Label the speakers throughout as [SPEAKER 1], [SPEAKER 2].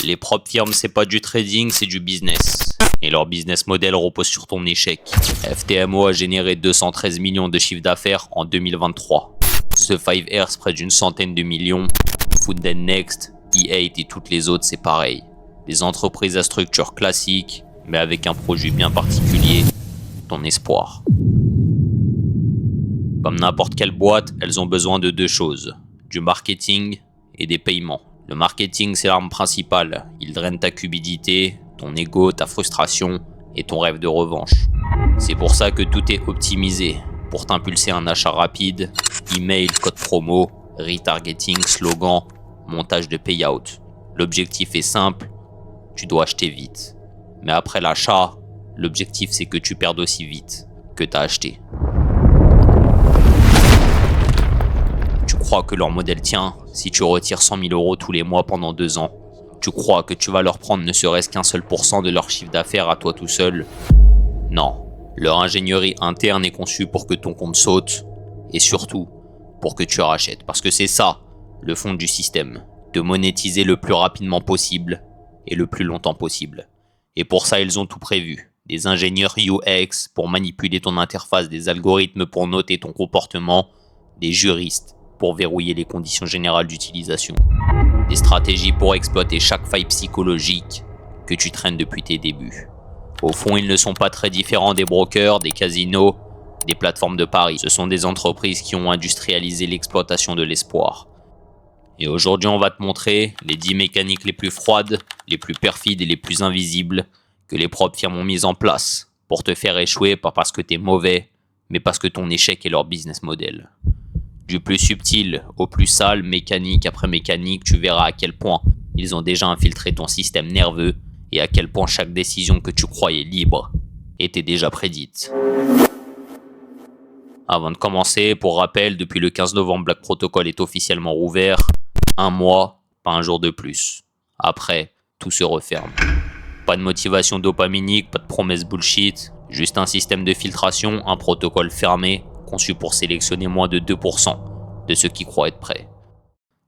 [SPEAKER 1] Les propres firmes, c'est pas du trading, c'est du business. Et leur business model repose sur ton échec. FTMO a généré 213 millions de chiffre d'affaires en 2023. The 5Rs près d'une centaine de millions. Food and Next, E8 et toutes les autres, c'est pareil. Des entreprises à structure classique, mais avec un produit bien particulier, ton espoir. Comme n'importe quelle boîte, elles ont besoin de deux choses, du marketing et des paiements. Le marketing, c'est l'arme principale. Il draine ta cupidité, ton ego, ta frustration et ton rêve de revanche. C'est pour ça que tout est optimisé. Pour t'impulser un achat rapide, email, code promo, retargeting, slogan, montage de payout. L'objectif est simple, tu dois acheter vite. Mais après l'achat, l'objectif c'est que tu perdes aussi vite que tu as acheté. Tu crois que leur modèle tient si tu retires 100 000 € tous les mois pendant 2 ans. Tu crois que tu vas leur prendre ne serait-ce qu'un seul % de leur chiffre d'affaires à toi tout seul. Non, leur ingénierie interne est conçue pour que ton compte saute et surtout pour que tu rachètes. Parce que c'est ça, le fond du système, de monétiser le plus rapidement possible et le plus longtemps possible. Et pour ça, ils ont tout prévu. Des ingénieurs UX pour manipuler ton interface, des algorithmes pour noter ton comportement, des juristes pour verrouiller les conditions générales d'utilisation, des stratégies pour exploiter chaque faille psychologique que tu traînes depuis tes débuts. Au fond, ils ne sont pas très différents des brokers, des casinos, des plateformes de paris. Ce sont des entreprises qui ont industrialisé l'exploitation de l'espoir. Et aujourd'hui, on va te montrer les 10 mécaniques les plus froides, les plus perfides et les plus invisibles que les propres firmes ont mises en place pour te faire échouer, pas parce que t'es mauvais, mais parce que ton échec est leur business model. Du plus subtil au plus sale, mécanique après mécanique, tu verras à quel point ils ont déjà infiltré ton système nerveux et à quel point chaque décision que tu croyais libre était déjà prédite. Avant de commencer, pour rappel, depuis le 15 novembre, Black Protocol est officiellement rouvert. 1 mois, pas un jour de plus. Après, tout se referme. Pas de motivation dopaminique, pas de promesses bullshit, juste un système de filtration, un protocole fermé, conçu pour sélectionner moins de 2% de ceux qui croient être prêts.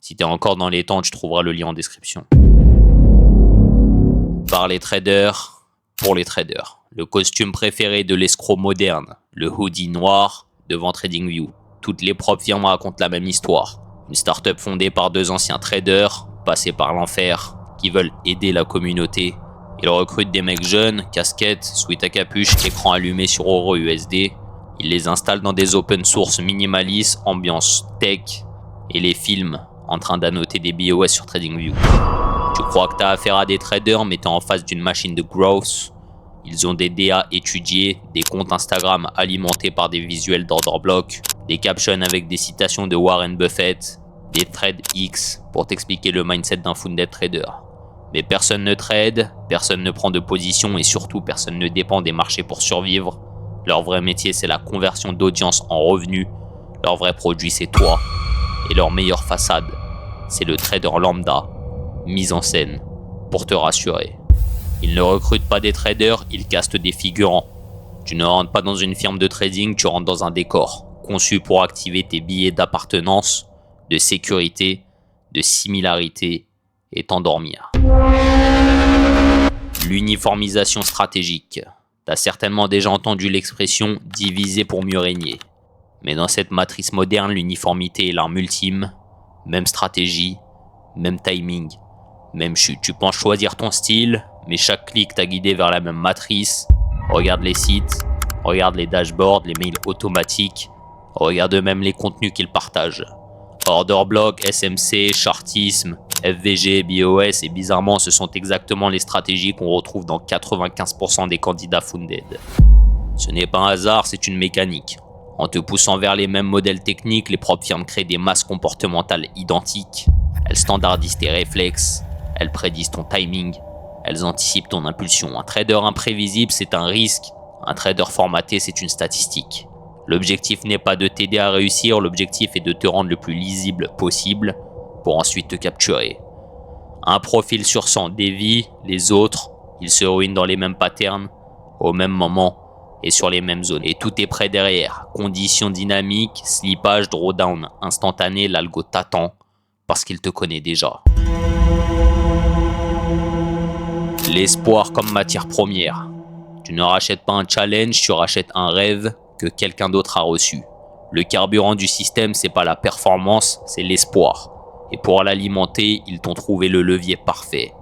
[SPEAKER 1] Si t'es encore dans les temps, tu trouveras le lien en description. Par les traders, pour les traders. Le costume préféré de l'escroc moderne, le hoodie noir devant TradingView. Toutes les propres firmes racontent la même histoire. Une start-up fondée par 2 anciens traders, passés par l'enfer, qui veulent aider la communauté. Ils recrutent des mecs jeunes, casquettes, sweat à capuche, écran allumé sur EuroUSD. Ils les installent dans des open source minimalistes, ambiance tech, et les filment en train d'annoter des BOS sur TradingView. Tu crois que tu as affaire à des traders, mais tu es en face d'une machine de growth. Ils ont des DA étudiés, des comptes Instagram alimentés par des visuels d'order block, des captions avec des citations de Warren Buffett, des threads X pour t'expliquer le mindset d'un funded trader. Mais personne ne trade, personne ne prend de position et surtout personne ne dépend des marchés pour survivre. Leur vrai métier, c'est la conversion d'audience en revenus. Leur vrai produit, c'est toi. Et leur meilleure façade, c'est le trader lambda, mis en scène, pour te rassurer. Ils ne recrutent pas des traders, ils castent des figurants. Tu ne rentres pas dans une firme de trading, tu rentres dans un décor, conçu pour activer tes billets d'appartenance, de sécurité, de similarité et t'endormir. L'uniformisation stratégique. T'as certainement déjà entendu l'expression « diviser pour mieux régner ». Mais dans cette matrice moderne, l'uniformité est l'arme ultime. Même stratégie, même timing, même chute. Tu penses choisir ton style, mais chaque clic t'a guidé vers la même matrice. Regarde les sites, regarde les dashboards, les mails automatiques, regarde même les contenus qu'ils partagent. Order block, SMC, chartisme, FVG, BOS et bizarrement ce sont exactement les stratégies qu'on retrouve dans 95% des candidats funded. Ce n'est pas un hasard, c'est une mécanique. En te poussant vers les mêmes modèles techniques, les propres firmes créent des masses comportementales identiques. Elles standardisent tes réflexes, elles prédisent ton timing, elles anticipent ton impulsion. Un trader imprévisible, c'est un risque. Un trader formaté, c'est une statistique. L'objectif n'est pas de t'aider à réussir, l'objectif est de te rendre le plus lisible possible pour ensuite te capturer. Un profil sur 100 dévie, les autres, ils se ruinent dans les mêmes patterns, au même moment et sur les mêmes zones. Et tout est prêt derrière. Conditions dynamiques, slippage, drawdown instantané, l'algo t'attend parce qu'il te connaît déjà. L'espoir comme matière première. Tu ne rachètes pas un challenge, tu rachètes un rêve que quelqu'un d'autre a reçu. Le carburant du système, c'est pas la performance, c'est l'espoir. Et pour l'alimenter, ils t'ont trouvé le levier parfait.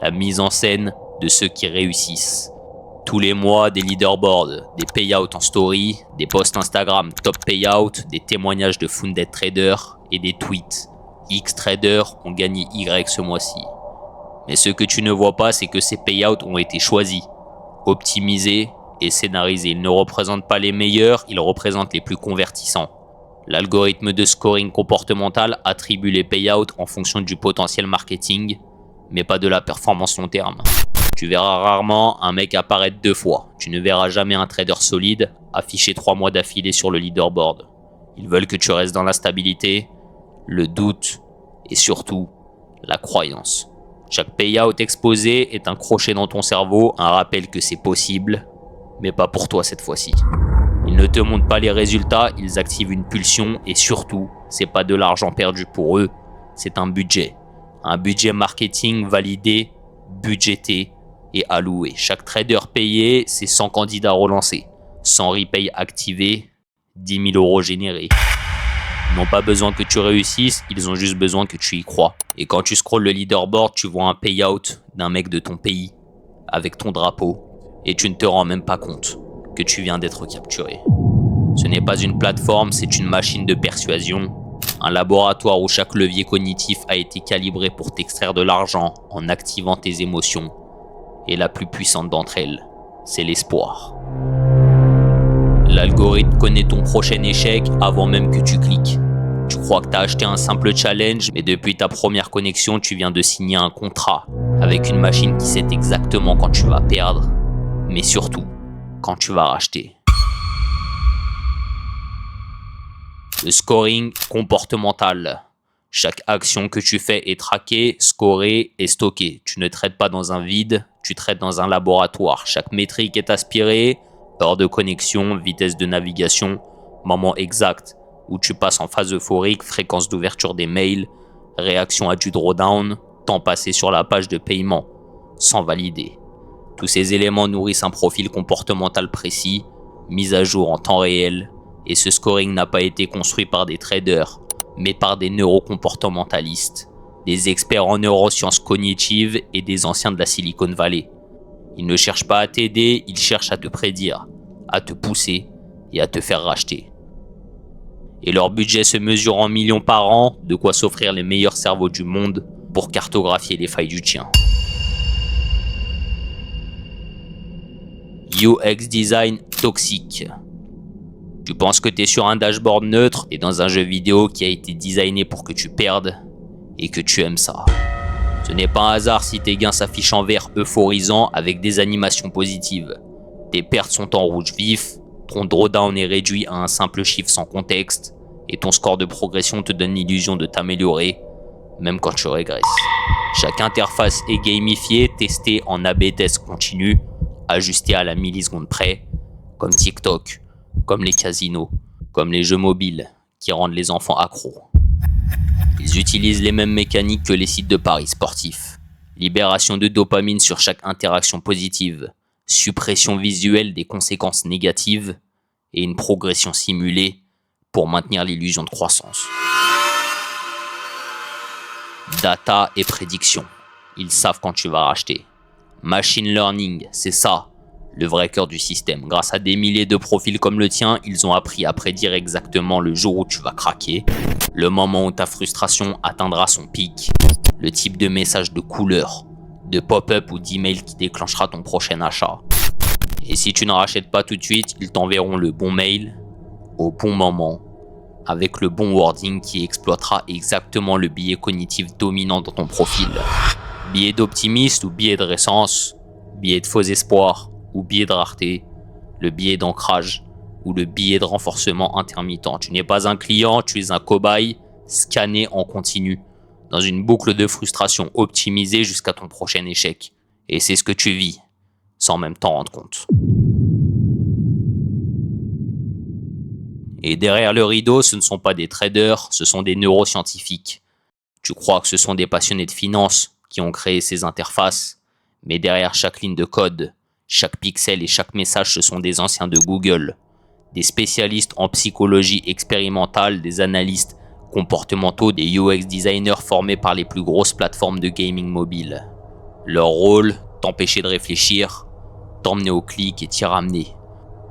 [SPEAKER 1] La mise en scène de ceux qui réussissent. Tous les mois, des leaderboards, des payouts en story, des posts Instagram top payout, des témoignages de Funded Traders et des tweets. X traders ont gagné Y ce mois-ci. Mais ce que tu ne vois pas, c'est que ces payouts ont été choisis, optimisés et scénarisés. Ils ne représentent pas les meilleurs, ils représentent les plus convertissants. L'algorithme de scoring comportemental attribue les payouts en fonction du potentiel marketing, mais pas de la performance long terme. Tu verras rarement un mec apparaître 2 fois. Tu ne verras jamais un trader solide afficher 3 mois d'affilée sur le leaderboard. Ils veulent que tu restes dans la stabilité, le doute et surtout la croyance. Chaque payout exposé est un crochet dans ton cerveau, un rappel que c'est possible, mais pas pour toi cette fois-ci. Ils ne te montrent pas les résultats, ils activent une pulsion et surtout, c'est pas de l'argent perdu pour eux, c'est un budget. Un budget marketing validé, budgété et alloué. Chaque trader payé, c'est 100 candidats relancés, 100 repays activés, 10 000 € générés. Ils n'ont pas besoin que tu réussisses, ils ont juste besoin que tu y crois. Et quand tu scrolles le leaderboard, tu vois un payout d'un mec de ton pays, avec ton drapeau, et tu ne te rends même pas compte que tu viens d'être capturé. Ce n'est pas une plateforme, c'est une machine de persuasion, un laboratoire où chaque levier cognitif a été calibré pour t'extraire de l'argent en activant tes émotions. Et la plus puissante d'entre elles, c'est l'espoir. L'algorithme connaît ton prochain échec avant même que tu cliques. Tu crois que tu as acheté un simple challenge, mais depuis ta première connexion, tu viens de signer un contrat avec une machine qui sait exactement quand tu vas perdre, mais surtout quand tu vas racheter. Le scoring comportemental. Chaque action que tu fais est traquée, scorée et stockée. Tu ne traites pas dans un vide, tu traites dans un laboratoire. Chaque métrique est aspirée, heure de connexion, vitesse de navigation, moment exact où tu passes en phase euphorique, fréquence d'ouverture des mails, réaction à du drawdown, temps passé sur la page de paiement, sans valider. Tous ces éléments nourrissent un profil comportemental précis, mis à jour en temps réel, et ce scoring n'a pas été construit par des traders, mais par des neurocomportementalistes, des experts en neurosciences cognitives et des anciens de la Silicon Valley. Ils ne cherchent pas à t'aider, ils cherchent à te prédire, à te pousser et à te faire racheter. Et leur budget se mesure en millions par an, de quoi s'offrir les meilleurs cerveaux du monde pour cartographier les failles du tien. UX design toxique. Tu penses que tu es sur un dashboard neutre et dans un jeu vidéo qui a été designé pour que tu perdes et que tu aimes ça. Ce n'est pas un hasard si tes gains s'affichent en vert euphorisant avec des animations positives. Tes pertes sont en rouge vif, ton drawdown est réduit à un simple chiffre sans contexte et ton score de progression te donne l'illusion de t'améliorer, même quand tu régresses. Chaque interface est gamifiée, testée en A/B test continu, ajustée à la milliseconde près, comme TikTok, comme les casinos, comme les jeux mobiles qui rendent les enfants accros. Ils utilisent les mêmes mécaniques que les sites de paris sportifs. Libération de dopamine sur chaque interaction positive, suppression visuelle des conséquences négatives et une progression simulée pour maintenir l'illusion de croissance. Data et prédiction. Ils savent quand tu vas racheter. Machine learning, c'est ça, le vrai cœur du système. Grâce à des milliers de profils comme le tien, ils ont appris à prédire exactement le jour où tu vas craquer, le moment où ta frustration atteindra son pic, le type de message de couleur, de pop-up ou d'email qui déclenchera ton prochain achat. Et si tu ne rachètes pas tout de suite, ils t'enverront le bon mail, au bon moment, avec le bon wording qui exploitera exactement le biais cognitif dominant dans ton profil. Biais d'optimiste ou biais de récence, biais de faux espoir ou biais de rareté, le biais d'ancrage ou le biais de renforcement intermittent. Tu n'es pas un client, tu es un cobaye scanné en continu, dans une boucle de frustration optimisée jusqu'à ton prochain échec. Et c'est ce que tu vis, sans même t'en rendre compte. Et derrière le rideau, ce ne sont pas des traders, ce sont des neuroscientifiques. Tu crois que ce sont des passionnés de finance qui ont créé ces interfaces, Mais derrière chaque ligne de code, chaque pixel et chaque message, ce sont des anciens de Google, des spécialistes en psychologie expérimentale, des analystes comportementaux, des UX designers formés par les plus grosses plateformes de gaming mobile. Leur rôle, t'empêcher de réfléchir, t'emmener au clic et t'y ramener.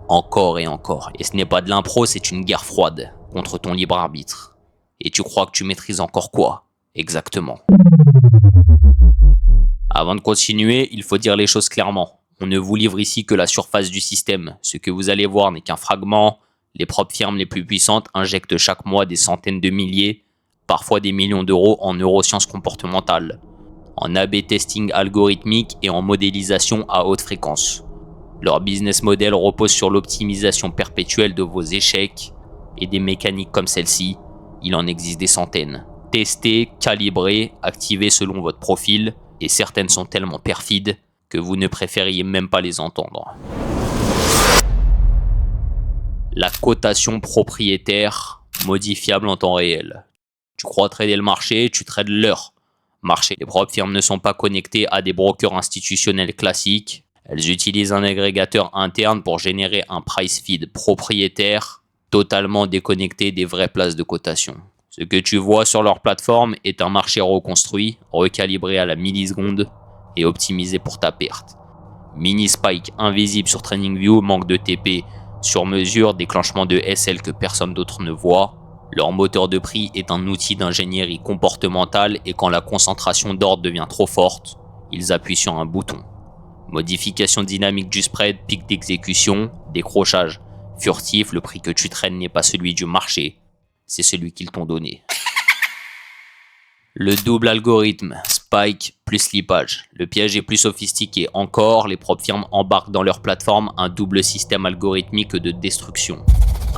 [SPEAKER 1] Encore et encore. Et ce n'est pas de l'impro, c'est une guerre froide contre ton libre arbitre. Et tu crois que tu maîtrises encore quoi? Exactement. Avant de continuer, il faut dire les choses clairement. On ne vous livre ici que la surface du système. Ce que vous allez voir n'est qu'un fragment. Les propres firmes les plus puissantes injectent chaque mois des centaines de milliers, parfois des millions d'euros en neurosciences comportementales, en A/B testing algorithmique et en modélisation à haute fréquence. Leur business model repose sur l'optimisation perpétuelle de vos échecs et des mécaniques comme celle-ci. Il en existe des centaines. Testées, calibrées, activées selon votre profil, et certaines sont tellement perfides que vous ne préfériez même pas les entendre. La cotation propriétaire modifiable en temps réel. Tu crois trader le marché, tu trades leur marché. Les propres firmes ne sont pas connectées à des brokers institutionnels classiques. Elles utilisent un agrégateur interne pour générer un price feed propriétaire totalement déconnecté des vraies places de cotation. Ce que tu vois sur leur plateforme est un marché reconstruit, recalibré à la milliseconde et optimisé pour ta perte. Mini spike invisible sur TradingView, manque de TP sur mesure, déclenchement de SL que personne d'autre ne voit. Leur moteur de prix est un outil d'ingénierie comportementale et quand la concentration d'ordre devient trop forte, ils appuient sur un bouton. Modification dynamique du spread, pic d'exécution, décrochage furtif, le prix que tu traînes n'est pas celui du marché, c'est celui qu'ils t'ont donné. Le double algorithme, spike plus slippage. Le piège est plus sophistiqué encore, les propres firmes embarquent dans leur plateforme un double système algorithmique de destruction.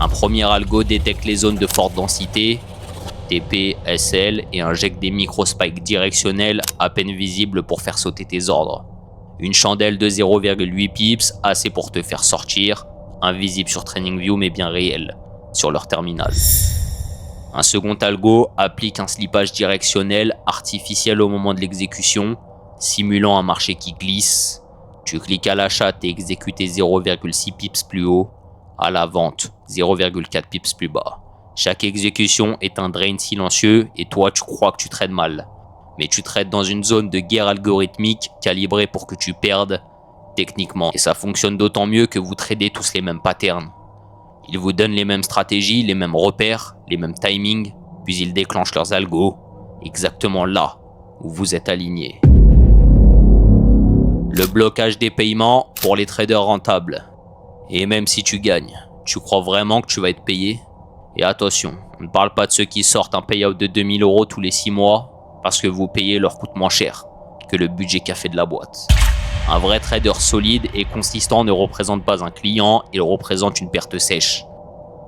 [SPEAKER 1] Un premier algo détecte les zones de forte densité, TP, SL, et injecte des micro-spikes directionnels à peine visibles pour faire sauter tes ordres. Une chandelle de 0,8 pips, assez pour te faire sortir, invisible sur TradingView mais bien réel sur leur terminal. Un second algo applique un slippage directionnel artificiel au moment de l'exécution, simulant un marché qui glisse. Tu cliques à l'achat, t'es exécuté 0,6 pips plus haut, à la vente 0,4 pips plus bas. Chaque exécution est un drain silencieux et toi tu crois que tu trades mal. Mais tu trades dans une zone de guerre algorithmique calibrée pour que tu perdes techniquement. Et ça fonctionne d'autant mieux que vous tradez tous les mêmes patterns. Ils vous donnent les mêmes stratégies, les mêmes repères, les mêmes timings, puis ils déclenchent leurs algos exactement là où vous êtes aligné. Le blocage des paiements pour les traders rentables. Et même si tu gagnes, tu crois vraiment que tu vas être payé? Et attention, on ne parle pas de ceux qui sortent un payout de 2000 € tous les 6 mois parce que vous payez leur coûte moins cher que le budget café de la boîte. Un vrai trader solide et consistant ne représente pas un client, il représente une perte sèche.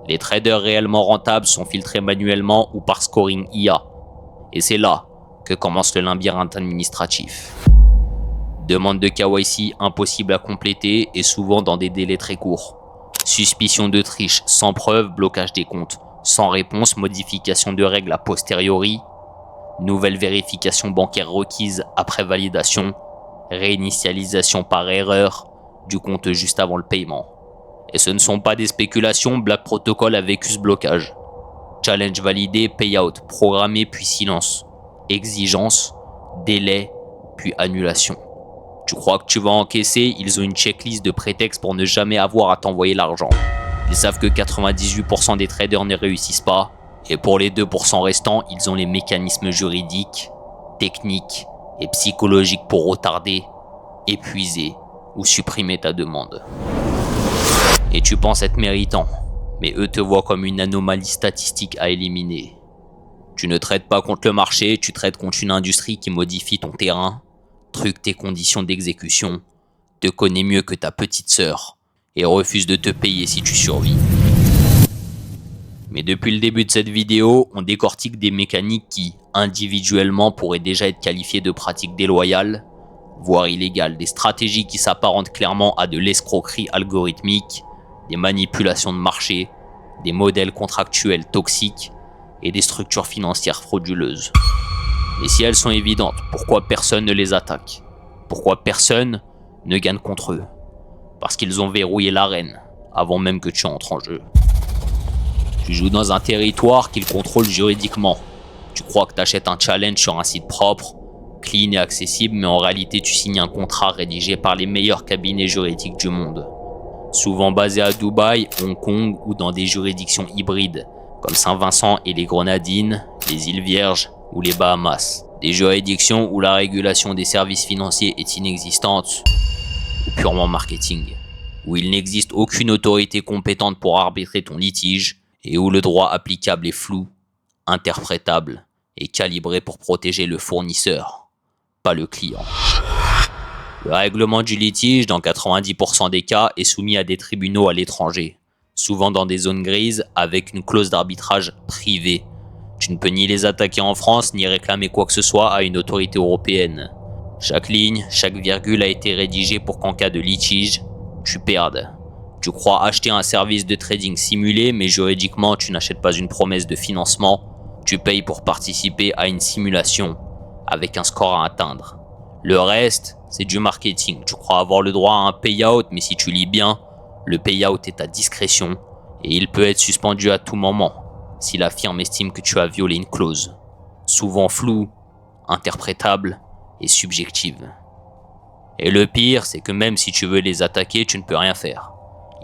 [SPEAKER 1] Les traders réellement rentables sont filtrés manuellement ou par scoring IA. Et c'est là que commence le labyrinthe administratif. Demande de KYC impossible à compléter et souvent dans des délais très courts. Suspicion de triche sans preuve, blocage des comptes sans réponse, modification de règles a posteriori, nouvelle vérification bancaire requise après validation, réinitialisation par erreur du compte juste avant le paiement. Et ce ne sont pas des spéculations, Black Protocol a vécu ce blocage. Challenge validé, payout programmé puis silence. Exigence, délai puis annulation. Tu crois que tu vas encaisser, ils ont une checklist de prétextes pour ne jamais avoir à t'envoyer l'argent. Ils savent que 98% des traders ne réussissent pas. Et pour les 2% restants, ils ont les mécanismes juridiques, techniques et psychologiques pour retarder, épuiser ou supprimer ta demande. Et tu penses être méritant, mais eux te voient comme une anomalie statistique à éliminer. Tu ne traites pas contre le marché, tu traites contre une industrie qui modifie ton terrain, truque tes conditions d'exécution, te connaît mieux que ta petite sœur et refuse de te payer si tu survis. Mais depuis le début de cette vidéo, on décortique des mécaniques qui, individuellement, pourraient déjà être qualifiées de pratiques déloyales, voire illégales, des stratégies qui s'apparentent clairement à de l'escroquerie algorithmique, des manipulations de marché, des modèles contractuels toxiques et des structures financières frauduleuses. Et si elles sont évidentes, pourquoi personne ne les attaque? Pourquoi personne ne gagne contre eux? Parce qu'ils ont verrouillé l'arène avant même que tu entres en jeu. Tu joues dans un territoire qu'ils contrôlent juridiquement. Tu crois que tu achètes un challenge sur un site propre, clean et accessible, mais en réalité tu signes un contrat rédigé par les meilleurs cabinets juridiques du monde. Souvent basés à Dubaï, Hong Kong ou dans des juridictions hybrides, comme Saint-Vincent et les Grenadines, les îles Vierges ou les Bahamas. Des juridictions où la régulation des services financiers est inexistante ou purement marketing, où il n'existe aucune autorité compétente pour arbitrer ton litige et où le droit applicable est flou, interprétable et calibré pour protéger le fournisseur, pas le client. Le règlement du litige, dans 90% des cas, est soumis à des tribunaux à l'étranger, souvent dans des zones grises avec une clause d'arbitrage privée. Tu ne peux ni les attaquer en France, ni réclamer quoi que ce soit à une autorité européenne. Chaque ligne, chaque virgule a été rédigée pour qu'en cas de litige, tu perdes. Tu crois acheter un service de trading simulé, mais juridiquement, tu n'achètes pas une promesse de financement. Tu payes pour participer à une simulation, avec un score à atteindre. Le reste, c'est du marketing. Tu crois avoir le droit à un payout, mais si tu lis bien, le payout est à discrétion et il peut être suspendu à tout moment si la firme estime que tu as violé une clause, souvent floue, interprétable et subjective. Et le pire, c'est que même si tu veux les attaquer, tu ne peux rien faire.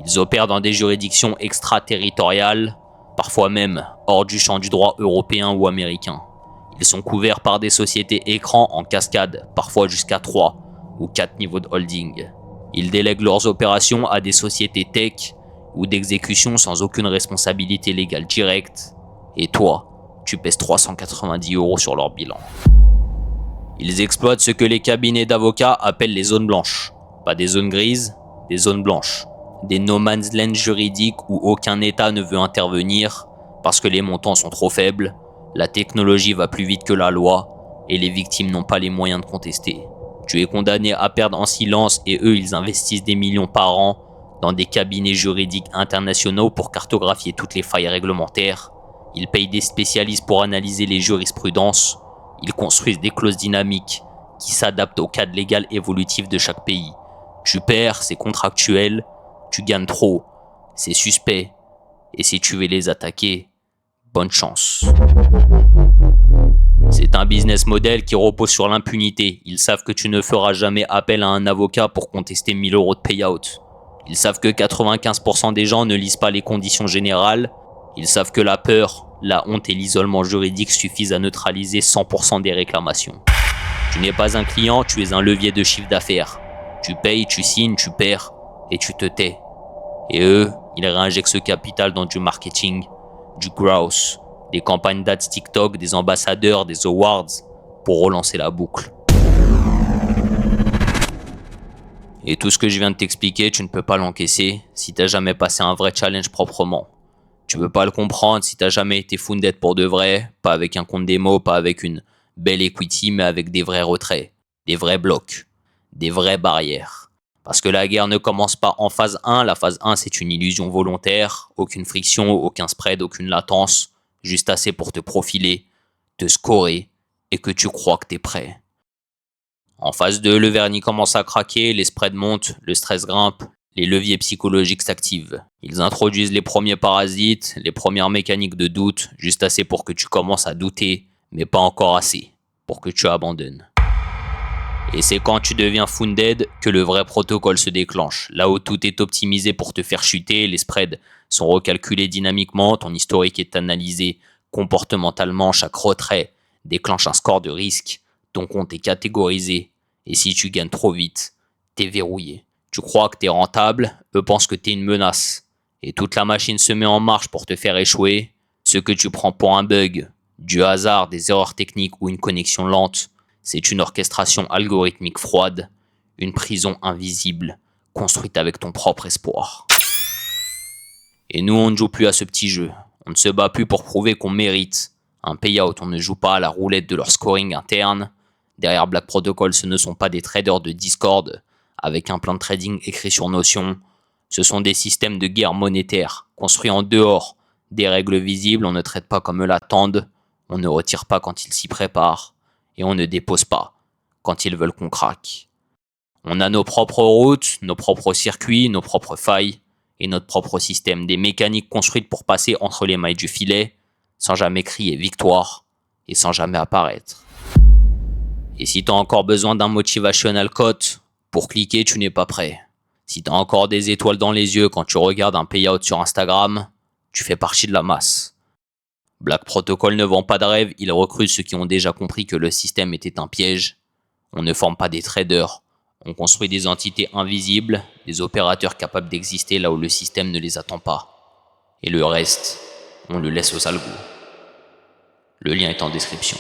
[SPEAKER 1] Ils opèrent dans des juridictions extraterritoriales, parfois même hors du champ du droit européen ou américain. Ils sont couverts par des sociétés écrans en cascade, parfois jusqu'à 3 ou 4 niveaux de holding. Ils délèguent leurs opérations à des sociétés tech ou d'exécution sans aucune responsabilité légale directe. Et toi, tu pèses 390 € sur leur bilan. Ils exploitent ce que les cabinets d'avocats appellent les zones blanches. Pas des zones grises, des zones blanches. Des no man's land juridiques où aucun État ne veut intervenir parce que les montants sont trop faibles, la technologie va plus vite que la loi et les victimes n'ont pas les moyens de contester. Tu es condamné à perdre en silence et eux ils investissent des millions par an dans des cabinets juridiques internationaux pour cartographier toutes les failles réglementaires. Ils payent des spécialistes pour analyser les jurisprudences. Ils construisent des clauses dynamiques qui s'adaptent au cadre légal évolutif de chaque pays. Tu perds, c'est contractuel. Tu gagnes trop, c'est suspect. Et si tu veux les attaquer, bonne chance. C'est un business model qui repose sur l'impunité. Ils savent que tu ne feras jamais appel à un avocat pour contester 1000 € de payout. Ils savent que 95% des gens ne lisent pas les conditions générales. Ils savent que la peur, la honte et l'isolement juridique suffisent à neutraliser 100% des réclamations. Tu n'es pas un client, tu es un levier de chiffre d'affaires. Tu payes, tu signes, tu perds et tu te tais. Et eux, ils réinjectent ce capital dans du marketing, du growth, des campagnes d'ads TikTok, des ambassadeurs, des awards, pour relancer la boucle. Et tout ce que je viens de t'expliquer, tu ne peux pas l'encaisser si t'as jamais passé un vrai challenge proprement. Tu peux pas le comprendre si t'as jamais été funded pour de vrai, pas avec un compte démo, pas avec une belle equity, mais avec des vrais retraits, des vrais blocs, des vraies barrières. Parce que la guerre ne commence pas en phase 1, la phase 1 c'est une illusion volontaire, aucune friction, aucun spread, aucune latence, juste assez pour te profiler, te scorer et que tu crois que t'es prêt. En phase 2, le vernis commence à craquer, les spreads montent, le stress grimpe, les leviers psychologiques s'activent. Ils introduisent les premiers parasites, les premières mécaniques de doute, juste assez pour que tu commences à douter, mais pas encore assez pour que tu abandonnes. Et c'est quand tu deviens funded que le vrai protocole se déclenche. Là où tout est optimisé pour te faire chuter, les spreads sont recalculés dynamiquement, ton historique est analysé comportementalement, chaque retrait déclenche un score de risque, ton compte est catégorisé, et si tu gagnes trop vite, t'es verrouillé. Tu crois que t'es rentable, eux pensent que t'es une menace. Et toute la machine se met en marche pour te faire échouer. Ce que tu prends pour un bug, du hasard, des erreurs techniques ou une connexion lente, c'est une orchestration algorithmique froide, une prison invisible, construite avec ton propre espoir. Et nous, on ne joue plus à ce petit jeu. On ne se bat plus pour prouver qu'on mérite un payout. On ne joue pas à la roulette de leur scoring interne. Derrière Black Protocol, ce ne sont pas des traders de Discord avec un plan de trading écrit sur Notion. Ce sont des systèmes de guerre monétaire construits en dehors des règles visibles. On ne traite pas comme eux l'attendent. On ne retire pas quand ils s'y préparent. Et on ne dépose pas quand ils veulent qu'on craque. On a nos propres routes, nos propres circuits, nos propres failles et notre propre système, des mécaniques construites pour passer entre les mailles du filet, sans jamais crier victoire et sans jamais apparaître. Et si t'as encore besoin d'un motivational quote, pour cliquer, tu n'es pas prêt. Si t'as encore des étoiles dans les yeux quand tu regardes un payout sur Instagram, tu fais partie de la masse. Black Protocol ne vend pas de rêve, il recrute ceux qui ont déjà compris que le système était un piège. On ne forme pas des traders, on construit des entités invisibles, des opérateurs capables d'exister là où le système ne les attend pas. Et le reste, on le laisse aux algos. Le lien est en description.